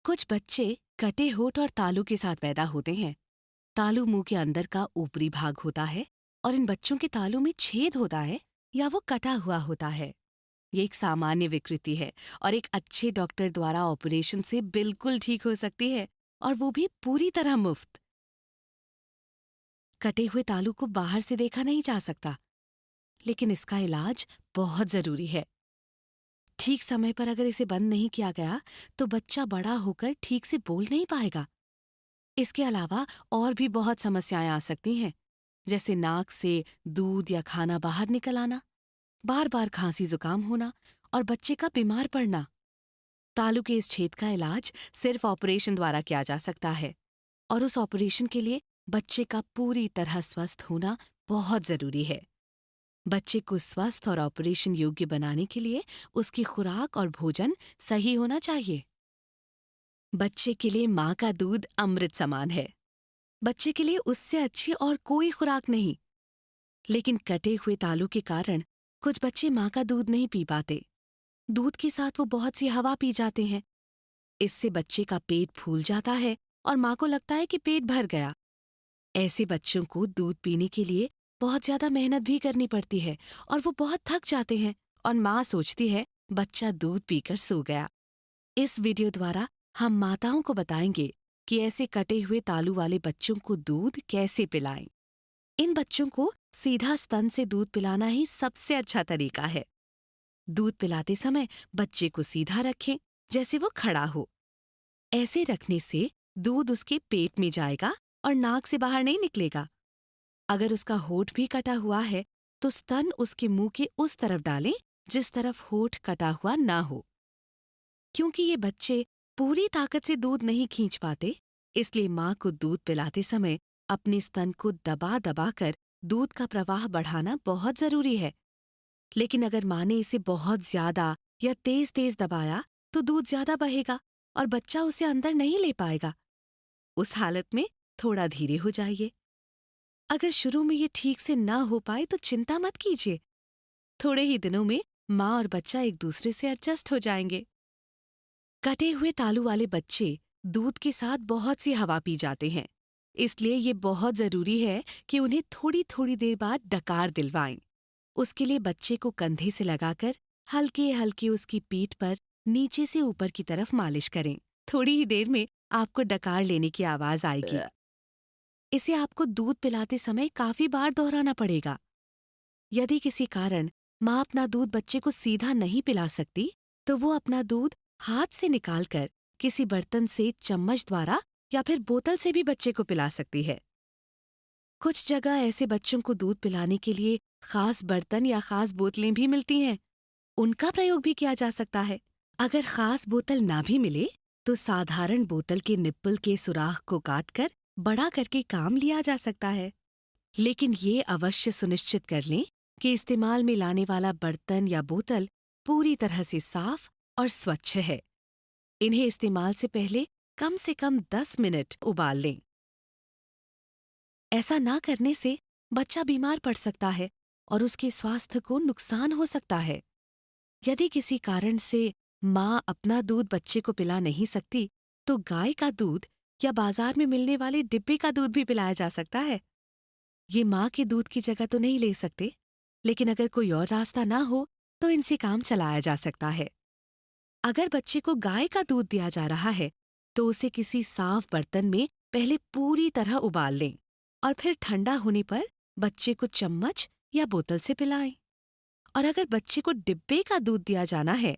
कुछ बच्चे कटे होठ और तालू के साथ पैदा होते हैं। तालू मुंह के अंदर का ऊपरी भाग होता है और इन बच्चों के तालू में छेद होता है या वो कटा हुआ होता है। ये एक सामान्य विकृति है और एक अच्छे डॉक्टर द्वारा ऑपरेशन से बिल्कुल ठीक हो सकती है, और वो भी पूरी तरह मुफ्त। कटे हुए तालू को बाहर से देखा नहीं जा सकता, लेकिन इसका इलाज बहुत जरूरी है। ठीक समय पर अगर इसे बंद नहीं किया गया तो बच्चा बड़ा होकर ठीक से बोल नहीं पाएगा। इसके अलावा और भी बहुत समस्याएं आ सकती हैं, जैसे नाक से दूध या खाना बाहर निकल आना, बार बार खांसी जुकाम होना और बच्चे का बीमार पड़ना। तालू के इस छेद का इलाज सिर्फ ऑपरेशन द्वारा किया जा सकता है, और उस ऑपरेशन के लिए बच्चे का पूरी तरह स्वस्थ होना बहुत जरूरी है। बच्चे को स्वस्थ और ऑपरेशन योग्य बनाने के लिए उसकी खुराक और भोजन सही होना चाहिए। बच्चे के लिए माँ का दूध अमृत समान है। बच्चे के लिए उससे अच्छी और कोई खुराक नहीं। लेकिन कटे हुए तालू के कारण कुछ बच्चे माँ का दूध नहीं पी पाते। दूध के साथ वो बहुत सी हवा पी जाते हैं। इससे बच्चे का पेट फूल जाता है और माँ को लगता है कि पेट भर गया। ऐसे बच्चों को दूध पीने के लिए बहुत ज्यादा मेहनत भी करनी पड़ती है और वो बहुत थक जाते हैं, और माँ सोचती है बच्चा दूध पीकर सो गया। इस वीडियो द्वारा हम माताओं को बताएंगे कि ऐसे कटे हुए तालू वाले बच्चों को दूध कैसे पिलाएं। इन बच्चों को सीधा स्तन से दूध पिलाना ही सबसे अच्छा तरीका है। दूध पिलाते समय बच्चे को सीधा रखें, जैसे वो खड़ा हो। ऐसे रखने से दूध उसके पेट में जाएगा और नाक से बाहर नहीं निकलेगा। अगर उसका होठ भी कटा हुआ है तो स्तन उसके मुंह के उस तरफ डालें जिस तरफ होठ कटा हुआ ना हो। क्योंकि ये बच्चे पूरी ताकत से दूध नहीं खींच पाते, इसलिए माँ को दूध पिलाते समय अपने स्तन को दबा दबा कर दूध का प्रवाह बढ़ाना बहुत जरूरी है। लेकिन अगर माँ ने इसे बहुत ज्यादा या तेज तेज दबाया तो दूध ज्यादा बहेगा और बच्चा उसे अंदर नहीं ले पाएगा। उस हालत में थोड़ा धीरे हो जाइए। अगर शुरू में ये ठीक से ना हो पाए तो चिंता मत कीजिए। थोड़े ही दिनों में माँ और बच्चा एक दूसरे से एडजस्ट हो जाएंगे। कटे हुए तालू वाले बच्चे दूध के साथ बहुत सी हवा पी जाते हैं, इसलिए ये बहुत जरूरी है कि उन्हें थोड़ी थोड़ी देर बाद डकार दिलवाएं। उसके लिए बच्चे को कंधे से लगाकर हल्के हल्के उसकी पीठ पर नीचे से ऊपर की तरफ मालिश करें। थोड़ी ही देर में आपको डकार लेने की आवाज आएगी। इसे आपको दूध पिलाते समय काफी बार दोहराना पड़ेगा। यदि किसी कारण माँ अपना दूध बच्चे को सीधा नहीं पिला सकती, तो वो अपना दूध हाथ से निकालकर किसी बर्तन से चम्मच द्वारा या फिर बोतल से भी बच्चे को पिला सकती है। कुछ जगह ऐसे बच्चों को दूध पिलाने के लिए खास बर्तन या खास बोतलें भी मिलती हैं। उनका प्रयोग भी किया जा सकता है। अगर खास बोतल ना भी मिले तो साधारण बोतल के निप्पल के सुराख को काटकर बड़ा करके काम लिया जा सकता है। लेकिन ये अवश्य सुनिश्चित कर लें कि इस्तेमाल में लाने वाला बर्तन या बोतल पूरी तरह से साफ और स्वच्छ है। इन्हें इस्तेमाल से पहले कम से कम 10 मिनट उबाल लें। ऐसा ना करने से बच्चा बीमार पड़ सकता है और उसके स्वास्थ्य को नुकसान हो सकता है। यदि किसी कारण से माँ अपना दूध बच्चे को पिला नहीं सकती, तो गाय का दूध या बाजार में मिलने वाले डिब्बे का दूध भी पिलाया जा सकता है। ये माँ के दूध की जगह तो नहीं ले सकते, लेकिन अगर कोई और रास्ता ना हो तो इनसे काम चलाया जा सकता है। अगर बच्चे को गाय का दूध दिया जा रहा है तो उसे किसी साफ बर्तन में पहले पूरी तरह उबाल लें और फिर ठंडा होने पर बच्चे को चम्मच या बोतल से पिलाएं। और अगर बच्चे को डिब्बे का दूध दिया जाना है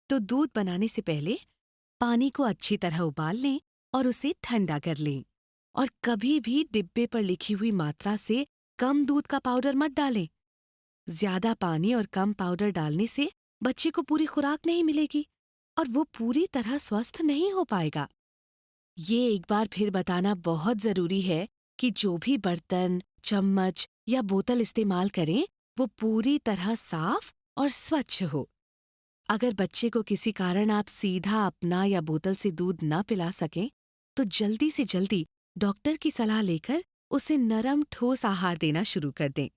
तो दूध बनाने से पहले पानी को अच्छी तरह उबाल लें और उसे ठंडा कर लें। और कभी भी डिब्बे पर लिखी हुई मात्रा से कम दूध का पाउडर मत डालें। ज्यादा पानी और कम पाउडर डालने से बच्चे को पूरी खुराक नहीं मिलेगी और वो पूरी तरह स्वस्थ नहीं हो पाएगा। ये एक बार फिर बताना बहुत जरूरी है कि जो भी बर्तन, चम्मच या बोतल इस्तेमाल करें वो पूरी तरह साफ और स्वच्छ हो। अगर बच्चे को किसी कारण आप सीधा अपना या बोतल से दूध न पिला सकें, तो जल्दी से जल्दी डॉक्टर की सलाह लेकर उसे नरम ठोस आहार देना शुरू कर दें।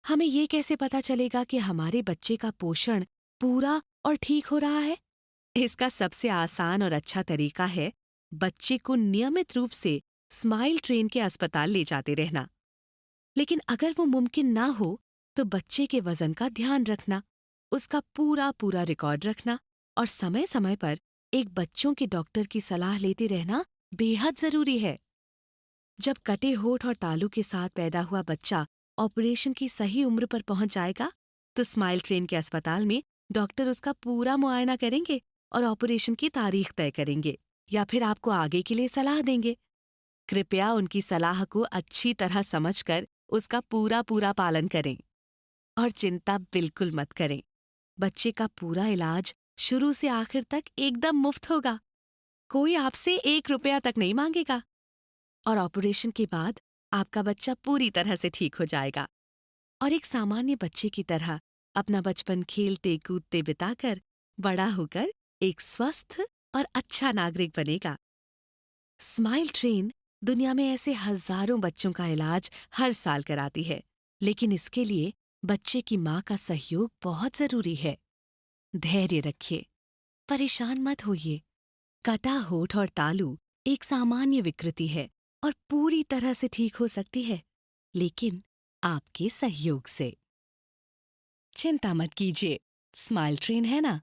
हमें ये कैसे पता चलेगा कि हमारे बच्चे का पोषण पूरा और ठीक हो रहा है? इसका सबसे आसान और अच्छा तरीका है बच्चे को नियमित रूप से स्माइल ट्रेन के अस्पताल ले जाते रहना। लेकिन अगर वो मुमकिन ना हो, तो बच्चे के वजन का ध्यान रखना, उसका पूरा पूरा रिकॉर्ड रखना और समय-समय पर एक बच्चों के डॉक्टर की सलाह लेते रहना बेहद जरूरी है। जब कटे होठ और तालू के साथ पैदा हुआ बच्चा ऑपरेशन की सही उम्र पर पहुंच जाएगा, तो स्माइल ट्रेन के अस्पताल में डॉक्टर उसका पूरा मुआयना करेंगे और ऑपरेशन की तारीख तय करेंगे या फिर आपको आगे के लिए सलाह देंगे। कृपया उनकी सलाह को अच्छी तरह समझकर उसका पूरा पूरा पालन करें और चिंता बिल्कुल मत करें। बच्चे का पूरा इलाज शुरू से आखिर तक एकदम मुफ्त होगा। कोई आपसे 1 रुपया तक नहीं मांगेगा और ऑपरेशन के बाद आपका बच्चा पूरी तरह से ठीक हो जाएगा और एक सामान्य बच्चे की तरह अपना बचपन खेलते कूदते बिताकर बड़ा होकर एक स्वस्थ और अच्छा नागरिक बनेगा। स्माइल ट्रेन दुनिया में ऐसे हजारों बच्चों का इलाज हर साल कराती है, लेकिन इसके लिए बच्चे की माँ का सहयोग बहुत जरूरी है। धैर्य रखिए, परेशान मत होइए। कटा होठ और तालू एक सामान्य विकृति है और पूरी तरह से ठीक हो सकती है, लेकिन आपके सहयोग से। चिंता मत कीजिए, स्माइल ट्रेन है ना,